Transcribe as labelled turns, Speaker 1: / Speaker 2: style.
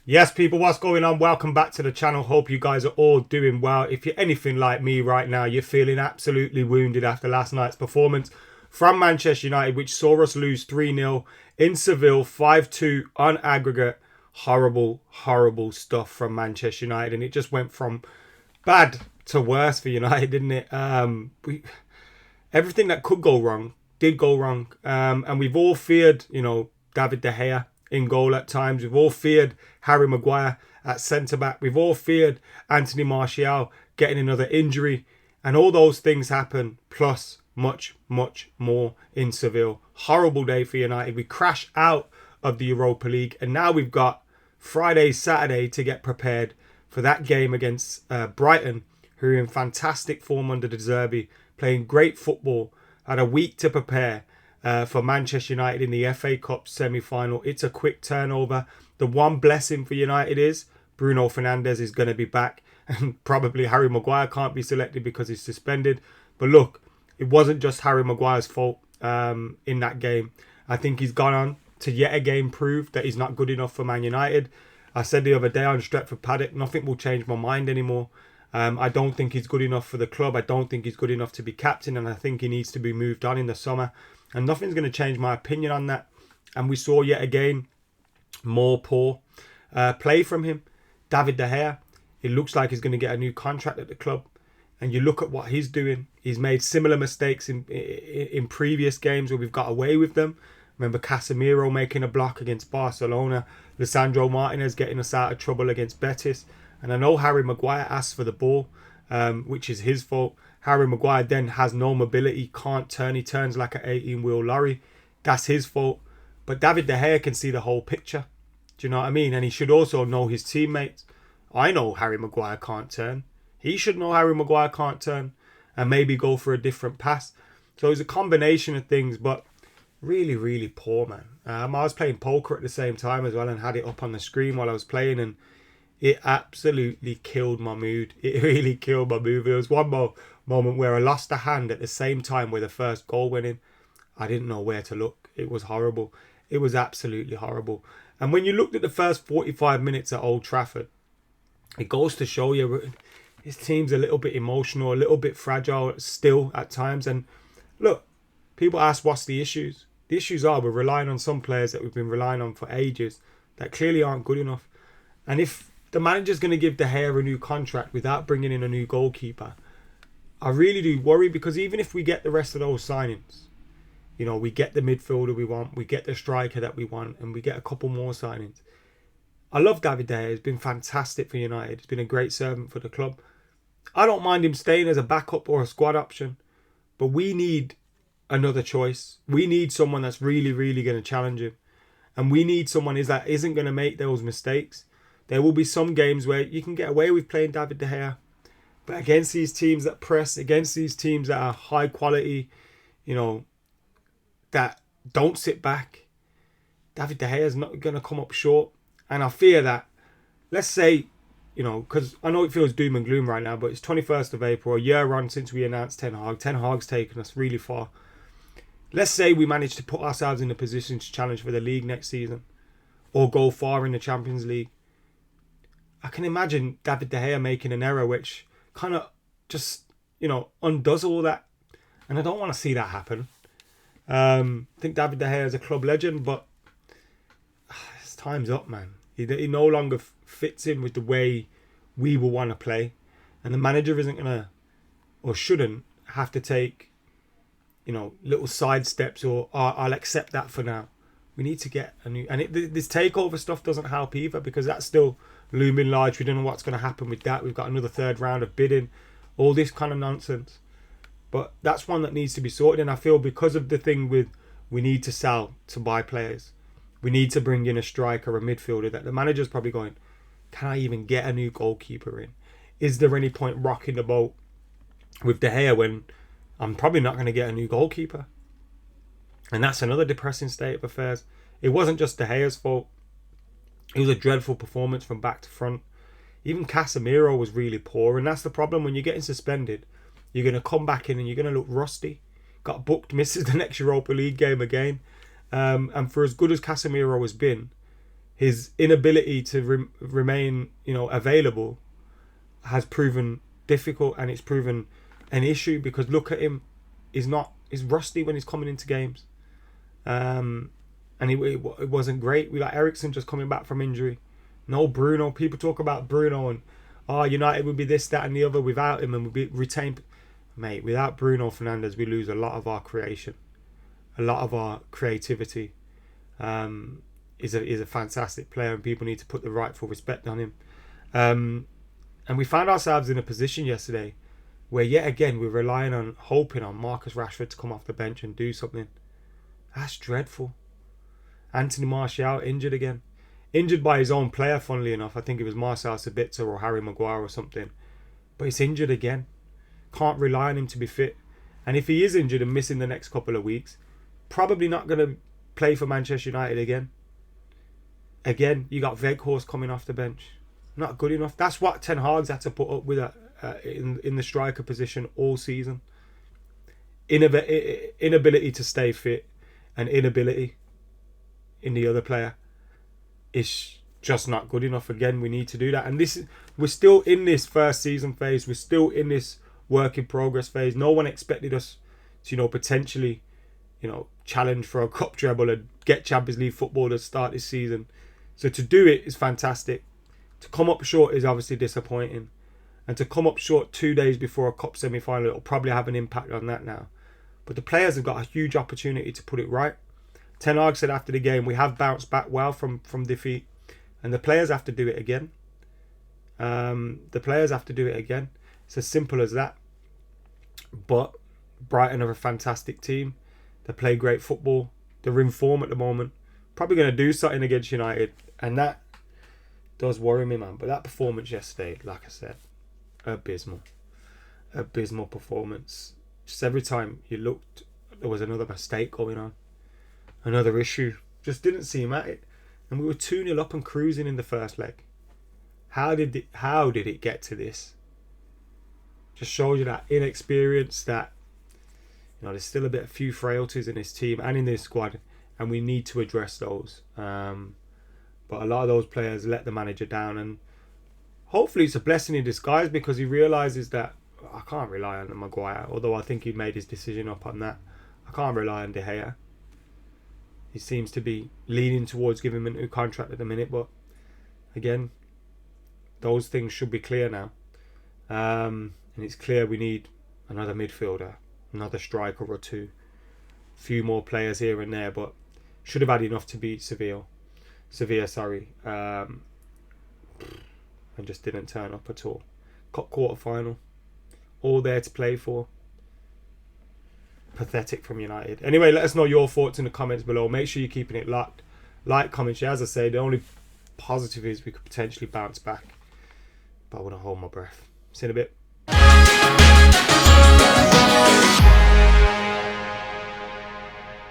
Speaker 1: Yes, people, what's going on? Welcome back to the channel. Hope you guys are all doing well. If you're anything like me right now, you're feeling absolutely wounded after last night's performance from Manchester United, which saw us lose 3-0 in Seville, 5-2 on aggregate. Horrible, horrible stuff from Manchester United. And it just went from bad to worse for United, didn't it? Everything that could go wrong did go wrong. And we've all feared, David De Gea in goal at times. We've all feared Harry Maguire at centre back. We've all feared Anthony Martial getting another injury. And all those things happen, plus much, much more in Seville. Horrible day for United. We crash out of the Europa League. And now we've got Friday, Saturday to get prepared for that game against Brighton, who are in fantastic form under De Zerbi, playing great football. Had a week to prepare for Manchester United in the FA Cup semi-final. It's a quick turnover. The one blessing for United is Bruno Fernandes is going to be back, and probably Harry Maguire can't be selected because he's suspended. But look, it wasn't just Harry Maguire's fault in that game. I think he's gone on to yet again prove that he's not good enough for Man United. I said the other day on Stretford Paddock, nothing will change my mind anymore. I don't think he's good enough for the club. I don't think he's good enough to be captain, and I think he needs to be moved on in the summer. And nothing's going to change my opinion on that. And we saw yet again more poor play from him. David De Gea, it looks like he's going to get a new contract at the club. And you look at what he's doing. He's made similar mistakes in previous games where we've got away with them. Remember Casemiro making a block against Barcelona. Lisandro Martinez getting us out of trouble against Betis. And I know Harry Maguire asked for the ball, which is his fault. Harry Maguire then has no mobility, can't turn. He turns like an 18-wheel lorry. That's his fault. But David De Gea can see the whole picture. Do you know what I mean? And he should also know his teammates. I know Harry Maguire can't turn. He should know Harry Maguire can't turn and maybe go for a different pass. So it's a combination of things, but really, really poor, man. I was playing poker at the same time as well and had it up on the screen while I was playing, and it absolutely killed my mood. It really killed my mood. There was one more moment where I lost a hand at the same time where the first goal went in. I didn't know where to look. It was horrible. It was absolutely horrible. And when you looked at the first 45 minutes at Old Trafford, it goes to show you his team's a little bit emotional, a little bit fragile still at times. And look, people ask what's the issues. The issues are we're relying on some players that we've been relying on for ages that clearly aren't good enough. And if the manager's going to give De Gea a new contract without bringing in a new goalkeeper, I really do worry, because even if we get the rest of those signings, we get the midfielder we want, we get the striker that we want, and we get a couple more signings. I love David De Gea. He's been fantastic for United. He's been a great servant for the club. I don't mind him staying as a backup or a squad option, but we need another choice. We need someone that's really, really going to challenge him. And we need someone that isn't going to make those mistakes. There will be some games where you can get away with playing David De Gea. But against these teams that press, against these teams that are high quality, that don't sit back, David De Gea is not going to come up short. And I fear that, let's say, because I know it feels doom and gloom right now, but it's 21st of April, a year on since we announced Ten Hag. Ten Hag's taken us really far. Let's say we manage to put ourselves in a position to challenge for the league next season or go far in the Champions League. I can imagine David De Gea making an error which kind of just, undoes all that. And I don't want to see that happen. I think David De Gea is a club legend, but his time's up, man. He no longer fits in with the way we will want to play. And the manager isn't going to, or shouldn't, have to take, little side steps or I'll accept that for now. We need to get a new... And this takeover stuff doesn't help either, because that's still looming large. We don't know what's going to happen with that. We've got another third round of bidding. All this kind of nonsense. But that's one that needs to be sorted. And I feel because of the thing with we need to sell to buy players, we need to bring in a striker, a midfielder, that the manager's probably going, can I even get a new goalkeeper in? Is there any point rocking the boat with De Gea when I'm probably not going to get a new goalkeeper? And that's another depressing state of affairs. It wasn't just De Gea's fault. It was a dreadful performance from back to front. Even Casemiro was really poor. And that's the problem when you're getting suspended. You're going to come back in and you're going to look rusty. Got booked, misses the next Europa League game again. And for as good as Casemiro has been, his inability to remain, available has proven difficult, and it's proven an issue because look at him, he's rusty when he's coming into games, and it wasn't great. We got Eriksen just coming back from injury. No Bruno. People talk about Bruno and United would be this, that, and the other without him, and we retain. Mate, without Bruno Fernandes, we lose a lot of our creation, a lot of our creativity. Is a fantastic player, and people need to put the rightful respect on him. And we found ourselves in a position yesterday where yet again we're relying on, hoping on Marcus Rashford to come off the bench and do something. That's dreadful. Anthony Martial injured again. Injured by his own player, funnily enough. I think it was Marcel Sabitzer or Harry Maguire or something. But he's injured again. Can't rely on him to be fit. And if he is injured and missing the next couple of weeks, probably not going to play for Manchester United again. Again, you got Weghorst coming off the bench. Not good enough. That's what Ten Hag's had to put up with in the striker position all season. Inability to stay fit and inability in the other player is just not good enough. Again, we need to do that. And we're still in this first season phase. We're still in this work in progress phase. No one expected us to, potentially, challenge for a cup treble and get Champions League football to start this season. So to do it is fantastic. To come up short is obviously disappointing. And to come up short 2 days before a cup semi-final, it'll probably have an impact on that now. But the players have got a huge opportunity to put it right. Ten Hag said after the game, we have bounced back well from defeat. And the players have to do it again. It's as simple as that. But Brighton are a fantastic team. They play great football. They're in form at the moment. Probably going to do something against United. And that does worry me, man. But that performance yesterday, like I said, abysmal. Abysmal performance. Just every time you looked, there was another mistake going on. Another issue. Just didn't seem at it. And we were 2-0 up and cruising in the first leg. How did it get to this? Just shows you that inexperience, that there's still a few frailties in this team and in this squad, and we need to address those. But a lot of those players let the manager down, and hopefully it's a blessing in disguise because he realises that I can't rely on Maguire, although I think he made his decision up on that. I can't rely on De Gea. He seems to be leaning towards giving him a new contract at the minute, but again, those things should be clear now. And it's clear we need another midfielder, another striker or two, a few more players here and there, but should have had enough to beat Sevilla, and just didn't turn up at all. Cup quarter final, all there to play for. Pathetic from United. Anyway, let us know your thoughts in the comments below. Make sure you're keeping it locked. Like, comment, share. As I say, the only positive is we could potentially bounce back, but I want to hold my breath. See you in a bit.